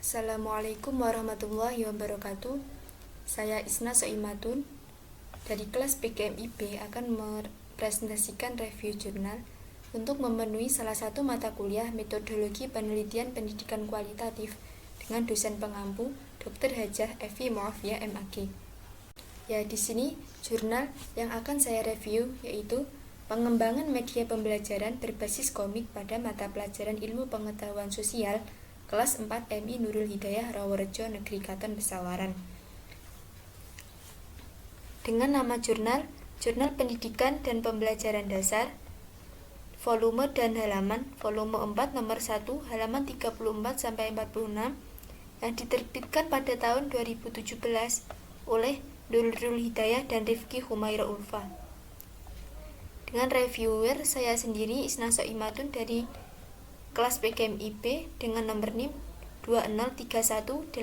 Assalamualaikum warahmatullahi wabarakatuh. Saya Isna Soimatun dari kelas PKMIB akan mempresentasikan review jurnal untuk memenuhi salah satu mata kuliah metodologi penelitian pendidikan kualitatif dengan dosen pengampu Dr. Hajah Evi Muafia MAG. Ya, di sini jurnal yang akan saya review yaitu pengembangan media pembelajaran berbasis komik pada mata pelajaran Ilmu Pengetahuan Sosial kelas 4 MI Nurul Hidayah Rawarejo Negeri Katon Pesawaran. Dengan nama Jurnal Pendidikan dan Pembelajaran Dasar, volume dan halaman, volume 4 nomor 1 halaman 34 sampai 46 yang diterbitkan pada tahun 2017 oleh Nurul Hidayah dan Rifki Humaira Ulfa. Dengan reviewer saya sendiri Isna Soimatun dari kelas PKMIB dengan nomor NIM 203180058,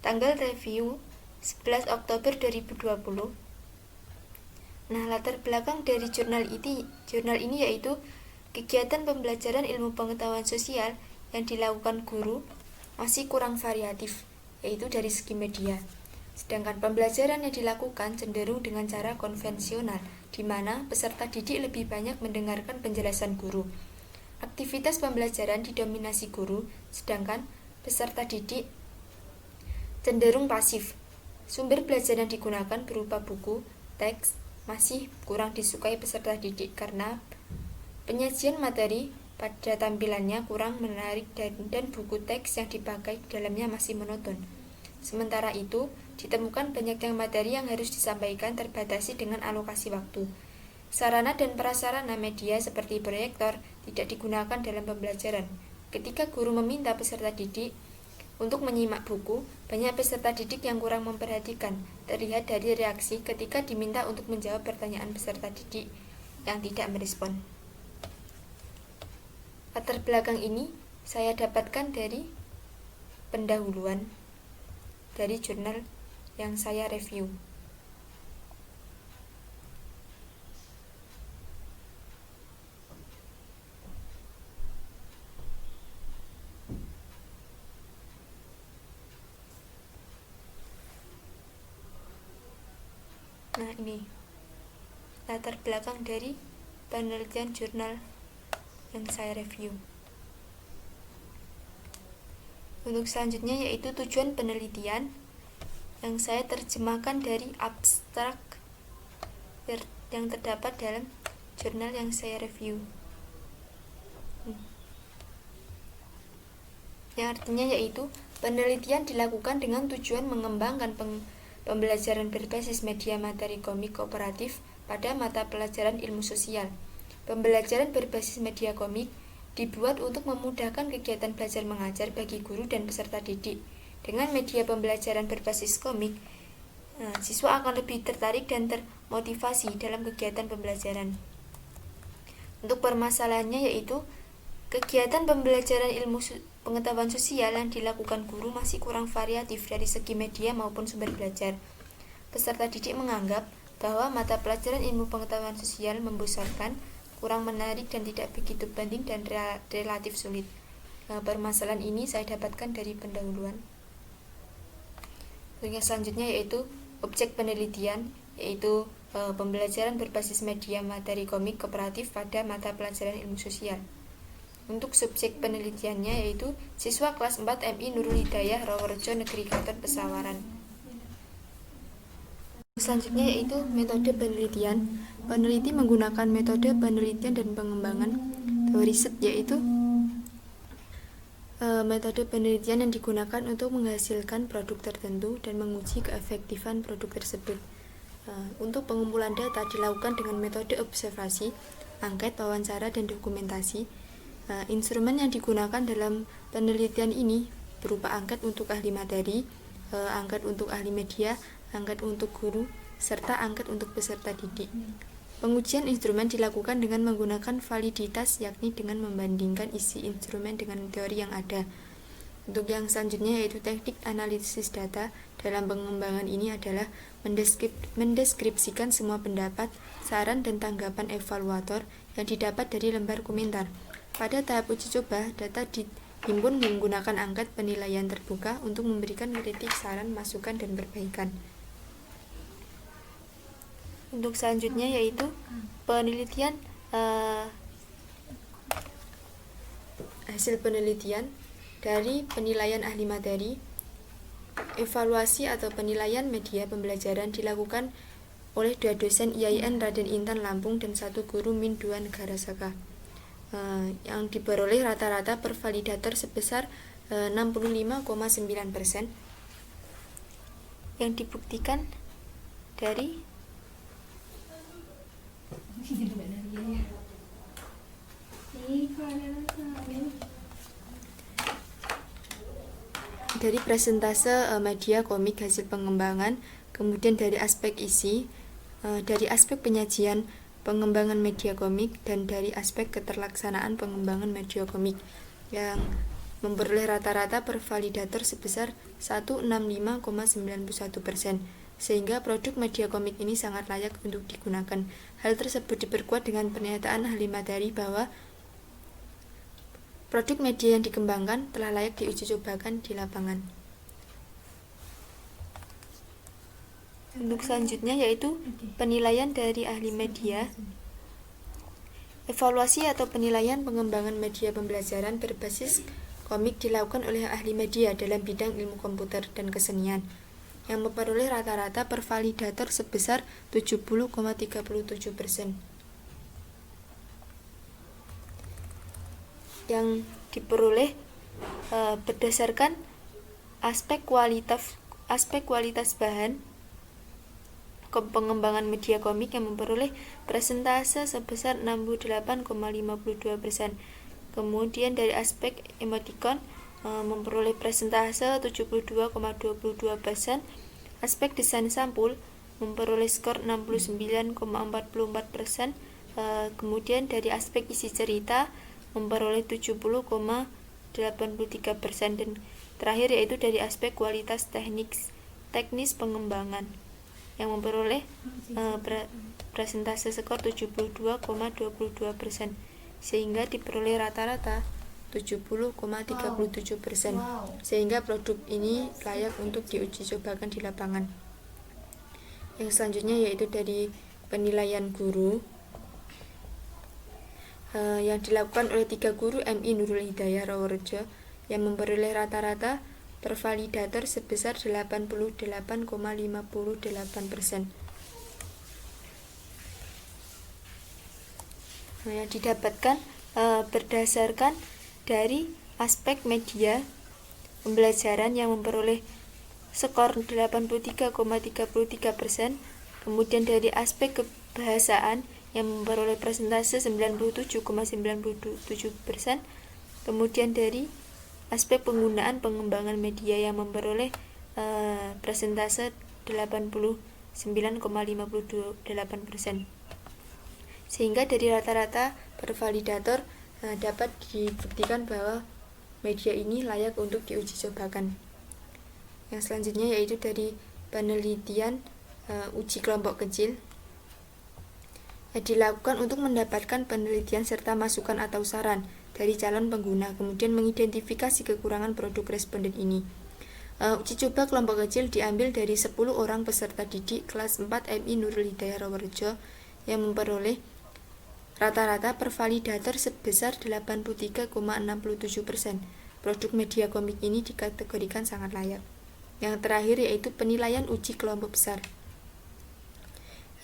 tanggal review 11 Oktober 2020. Nah, latar belakang dari jurnal ini yaitu kegiatan pembelajaran ilmu pengetahuan sosial yang dilakukan guru masih kurang variatif, yaitu dari segi media. Sedangkan pembelajaran yang dilakukan cenderung dengan cara konvensional, di mana peserta didik lebih banyak mendengarkan penjelasan guru. Aktivitas pembelajaran didominasi guru, sedangkan peserta didik cenderung pasif. Sumber belajar yang digunakan berupa buku, teks, masih kurang disukai peserta didik karena penyajian materi pada tampilannya kurang menarik dan buku teks yang dipakai di dalamnya masih monoton. Sementara itu, ditemukan banyaknya materi yang harus disampaikan terbatasi dengan alokasi waktu. Sarana dan prasarana media seperti proyektor tidak digunakan dalam pembelajaran. Ketika guru meminta peserta didik untuk menyimak buku, banyak peserta didik yang kurang memperhatikan, terlihat dari reaksi ketika diminta untuk menjawab pertanyaan peserta didik yang tidak merespon. Latar belakang ini saya dapatkan dari pendahuluan dari jurnal yang saya review. Nah, ini latar belakang dari penelitian jurnal yang saya review. Untuk selanjutnya yaitu tujuan penelitian yang saya terjemahkan dari abstrak yang terdapat dalam jurnal yang saya review. Yang artinya yaitu penelitian dilakukan dengan tujuan mengembangkan pembelajaran berbasis media materi komik kooperatif pada mata pelajaran ilmu sosial. Pembelajaran berbasis media komik dibuat untuk memudahkan kegiatan belajar mengajar bagi guru dan peserta didik. Dengan media pembelajaran berbasis komik, siswa akan lebih tertarik dan termotivasi dalam kegiatan pembelajaran. Untuk permasalahannya yaitu kegiatan pembelajaran ilmu pengetahuan sosial yang dilakukan guru masih kurang variatif dari segi media maupun sumber belajar. Peserta didik menganggap bahwa mata pelajaran ilmu pengetahuan sosial membosankan, kurang menarik dan tidak begitu penting dan relatif sulit. Permasalahan ini saya dapatkan dari pendahuluan. Yang selanjutnya yaitu objek penelitian, yaitu pembelajaran berbasis media materi komik kooperatif pada mata pelajaran ilmu sosial. Untuk subjek penelitiannya yaitu siswa kelas 4 MI Nurul Hidayah Rawarejo Negeri Katon Pesawaran. Selanjutnya yaitu metode penelitian. Peneliti menggunakan metode penelitian dan pengembangan teori riset, yaitu metode penelitian yang digunakan untuk menghasilkan produk tertentu dan menguji keefektifan produk tersebut. Untuk pengumpulan data dilakukan dengan metode observasi, angket, wawancara, dan dokumentasi. Instrumen yang digunakan dalam penelitian ini berupa angket untuk ahli materi, angket untuk ahli media, angket untuk guru, serta angket untuk peserta didik. Pengujian instrumen dilakukan dengan menggunakan validitas, yakni dengan membandingkan isi instrumen dengan teori yang ada. Untuk yang selanjutnya yaitu teknik analisis data dalam pengembangan ini adalah mendeskripsikan semua pendapat, saran, dan tanggapan evaluator yang didapat dari lembar komentar. Pada tahap uji coba, data Himpun menggunakan angket penilaian terbuka untuk memberikan kritik, saran, masukan, dan perbaikan. Untuk selanjutnya yaitu penelitian hasil penelitian dari penilaian ahli materi. Evaluasi atau penilaian media pembelajaran dilakukan oleh 2 dosen IAIN Raden Intan Lampung dan 1 guru Min 2 Negara Saka, yang diperoleh rata-rata per validator sebesar 65,9%, yang dibuktikan dari presentase media komik hasil pengembangan, kemudian dari aspek isi, dari aspek penyajian pengembangan media komik, dan dari aspek keterlaksanaan pengembangan media komik, yang memperoleh rata-rata per validator sebesar 165,91%, sehingga produk media komik ini sangat layak untuk digunakan. Hal tersebut diperkuat dengan pernyataan ahli materi bahwa produk media yang dikembangkan telah layak diuji cobakan di lapangan. Untuk selanjutnya yaitu penilaian dari ahli media. Evaluasi atau penilaian pengembangan media pembelajaran berbasis komik dilakukan oleh ahli media dalam bidang ilmu komputer dan kesenian, yang memperoleh rata-rata per validator sebesar 70,37%. Yang diperoleh berdasarkan aspek kualitas bahan pengembangan media komik, yang memperoleh persentase sebesar 68,52%. Kemudian dari aspek emoticon memperoleh persentase 72,22%. Aspek desain sampul memperoleh skor 69,44%. Kemudian dari aspek isi cerita memperoleh 70,83%, dan terakhir yaitu dari aspek kualitas teknis pengembangan, yang memperoleh presentase skor 72,22%, sehingga diperoleh rata-rata 70,37%, sehingga produk ini layak untuk diuji cobakan di lapangan. Yang selanjutnya yaitu dari penilaian guru, yang dilakukan oleh 3 guru MI Nurul Hidayah Rawarejo, yang memperoleh rata-rata per validator sebesar 88,58%. Yang didapatkan berdasarkan dari aspek media pembelajaran, yang memperoleh skor 83,33%, kemudian dari aspek kebahasaan yang memperoleh persentase 97,97%, kemudian dari aspek penggunaan pengembangan media yang memperoleh persentase 89,58%, sehingga dari rata-rata per validator dapat dibuktikan bahwa media ini layak untuk diuji cobakan. Yang selanjutnya yaitu dari penelitian uji kelompok kecil, dilakukan untuk mendapatkan penelitian serta masukan atau saran dari calon pengguna, kemudian mengidentifikasi kekurangan produk responden ini. Uji coba kelompok kecil diambil dari 10 orang peserta didik kelas 4 MI Nurul Hidayah Rawarejo, yang memperoleh rata-rata per validator sebesar 83,67%. Produk media komik ini dikategorikan sangat layak. Yang terakhir yaitu penilaian uji kelompok besar,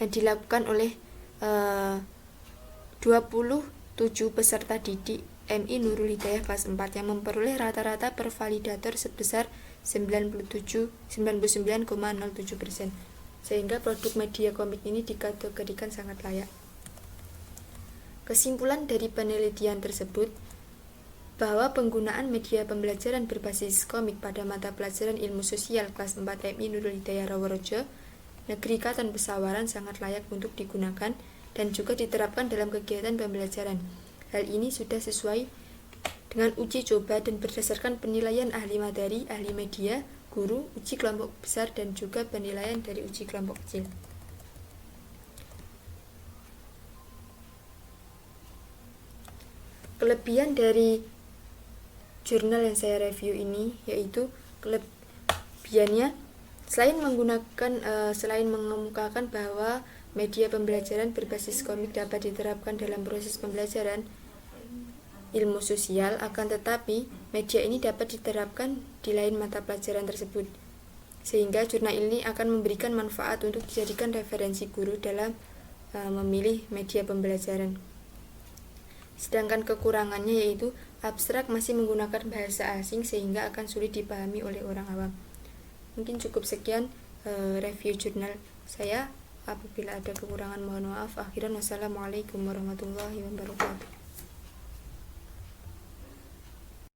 yang dilakukan oleh 27 peserta didik MI Nurul Hidayah kelas 4, yang memperoleh rata-rata per validator sebesar 99,07%, sehingga produk media komik ini dikategorikan sangat layak. Kesimpulan dari penelitian tersebut bahwa penggunaan media pembelajaran berbasis komik pada mata pelajaran ilmu sosial kelas 4 MI Nurul Hidayah Rawarejo Negeri Katon Pesawaran sangat layak untuk digunakan dan juga diterapkan dalam kegiatan pembelajaran. Hal ini sudah sesuai dengan uji coba dan berdasarkan penilaian ahli materi, ahli media, guru, uji kelompok besar, dan juga penilaian dari uji kelompok kecil. Kelebihan dari jurnal yang saya review ini, yaitu kelebihannya selain mengemukakan bahwa media pembelajaran berbasis komik dapat diterapkan dalam proses pembelajaran ilmu sosial, akan tetapi media ini dapat diterapkan di lain mata pelajaran tersebut, sehingga jurnal ini akan memberikan manfaat untuk dijadikan referensi guru dalam memilih media pembelajaran. Sedangkan kekurangannya yaitu abstrak masih menggunakan bahasa asing sehingga akan sulit dipahami oleh orang awam. Mungkin cukup sekian review jurnal saya. Apabila ada kekurangan mohon maaf. Akhiran wassalamualaikum warahmatullahi wabarakatuh.